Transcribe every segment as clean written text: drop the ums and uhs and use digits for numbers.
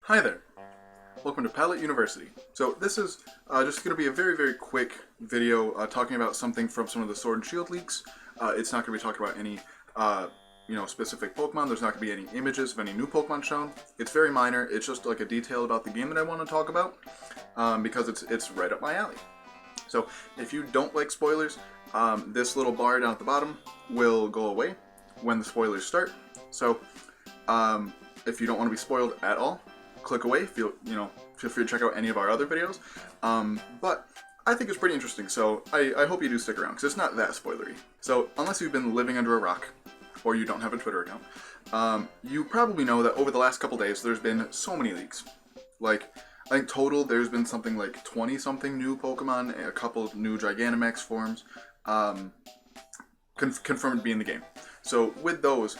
Hi there, welcome to Pallet University. So this is just going to be a very quick video talking about something from some of the Sword and Shield leaks. It's not going to be talking about any specific Pokemon. There's not going to be any images of any new Pokemon shown. It's very minor. It's just like a detail about the game that I want to talk about because it's right up my alley. So if you don't like spoilers, this little bar down at the bottom will go away when the spoilers start. So if you don't want to be spoiled at all, click away. Feel free to check out any of our other videos. But I think it's pretty interesting, so I hope you do stick around, because it's not that spoilery. So unless you've been living under a rock, or you don't have a Twitter account, you probably know that over the last couple days there's been so many leaks. Like, I think total there's been something like 20-something new Pokemon, a couple new Gigantamax forms, confirmed to be in the game. So with those,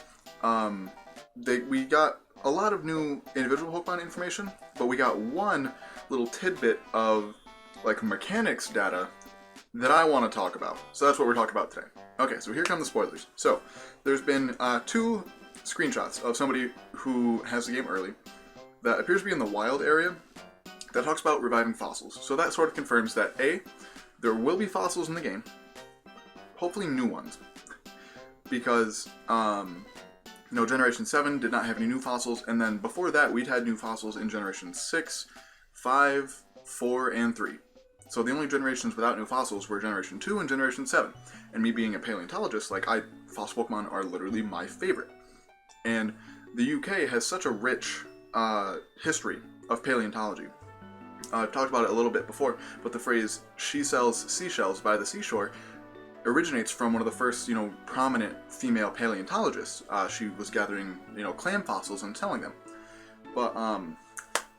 we got a lot of new individual Pokemon information, but we got one little tidbit of like mechanics data that I want to talk about. So that's what we're talking about today. Okay, so here come the spoilers. So there's been two screenshots of somebody who has the game early that appears to be in the wild area that talks about reviving fossils. So that sort of confirms that A, there will be fossils in the game, hopefully new ones, because Generation 7 did not have any new fossils, and then before that we'd had new fossils in Generation 6, 5, 4, and 3. So the only generations without new fossils were Generation 2 and Generation 7. And me being a paleontologist, fossil Pokemon are literally my favorite. And the UK has such a rich history of paleontology. I've talked about it a little bit before, but the phrase, "she sells seashells by the seashore," originates from one of the first, prominent female paleontologists. She was gathering, clam fossils and selling them. But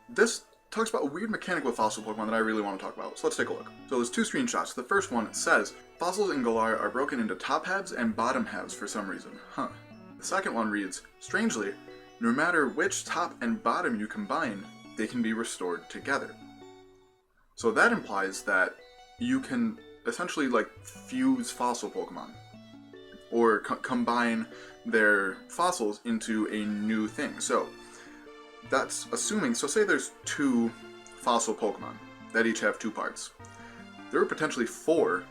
this talks about a weird mechanic with fossil Pokemon that I really want to talk about. So let's take a look. So there's two screenshots. The first one says, fossils in Galar are broken into top halves and bottom halves for some reason. Huh. The second one reads, strangely, no matter which top and bottom you combine, they can be restored together. So that implies that you can essentially fuse fossil Pokemon, or combine their fossils into a new thing. So that's assuming, so say there's two fossil Pokemon that each have two parts. There are potentially 4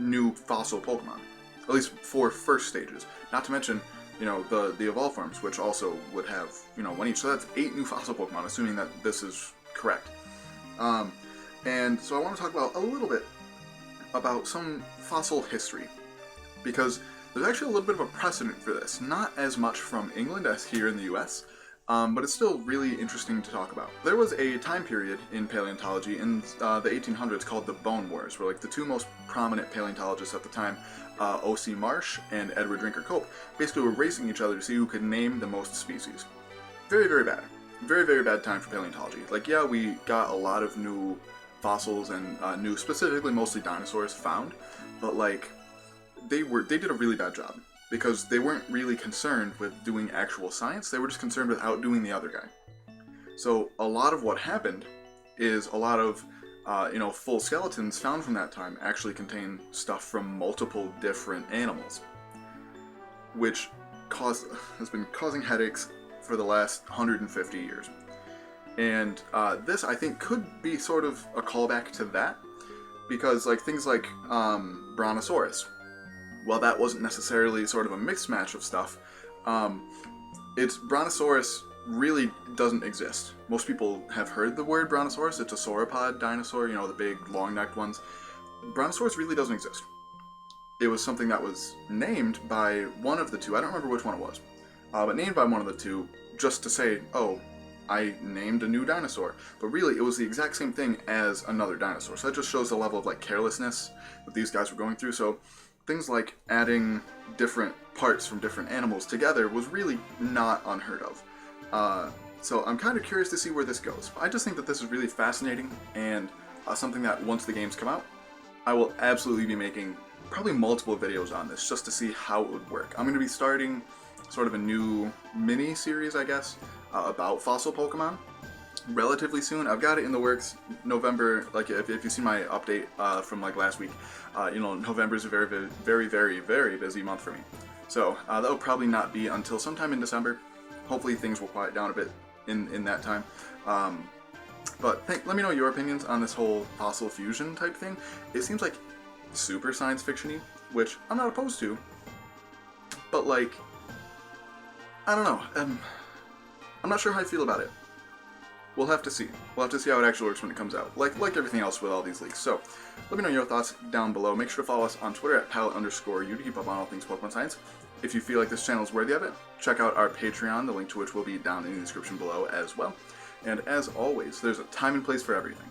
new fossil Pokemon, at least 4 first stages, not to mention the evolved forms, which also would have one each. So that's 8 new fossil Pokemon, assuming that this is correct. And so I want to talk about a little bit about some fossil history, because there's actually a little bit of a precedent for this. Not as much from England as here in the US, but it's still really interesting to talk about. There was a time period in paleontology in the 1800s called the Bone Wars, where the two most prominent paleontologists at the time, O.C. Marsh and Edward Drinker Cope, basically were racing each other to see who could name the most species. Very bad. Very bad time for paleontology. Yeah, we got a lot of new fossils and new, specifically mostly dinosaurs, found, but they did a really bad job, because they weren't really concerned with doing actual science. They were just concerned with outdoing the other guy. So a lot of what happened is a lot of full skeletons found from that time actually contain stuff from multiple different animals, which has been causing headaches for the last 150 years. And this, I think, could be sort of a callback to that, because things like Brontosaurus, while that wasn't necessarily sort of a mixed match of stuff, Brontosaurus really doesn't exist. Most people have heard the word Brontosaurus. It's a sauropod dinosaur, the big long-necked ones. Brontosaurus really doesn't exist. It was something that was named by one of the two. I don't remember which one it was, but named by one of the two just to say, oh, I named a new dinosaur. But really, it was the exact same thing as another dinosaur. So that just shows the level of carelessness that these guys were going through. So things like adding different parts from different animals together was really not unheard of. So I'm kind of curious to see where this goes. I just think that this is really fascinating, and something that once the games come out, I will absolutely be making probably multiple videos on this just to see how it would work. I'm going to be starting sort of a new mini-series, I guess, about fossil Pokemon relatively soon. I've got it in the works. November, if you see my update from last week, November is a very busy month for me. So that will probably not be until sometime in December. Hopefully things will quiet down a bit in that time. But let me know your opinions on this whole fossil fusion type thing. It seems like super science fiction-y, which I'm not opposed to. But like, I don't know. I'm not sure how I feel about it. We'll have to see. We'll have to see how it actually works when it comes out. Like everything else with all these leaks. So, let me know your thoughts down below. Make sure to follow us on Twitter at Pallet_U to keep up on all things Pokemon science. If you feel like this channel is worthy of it, check out our Patreon, the link to which will be down in the description below as well. And as always, there's a time and place for everything.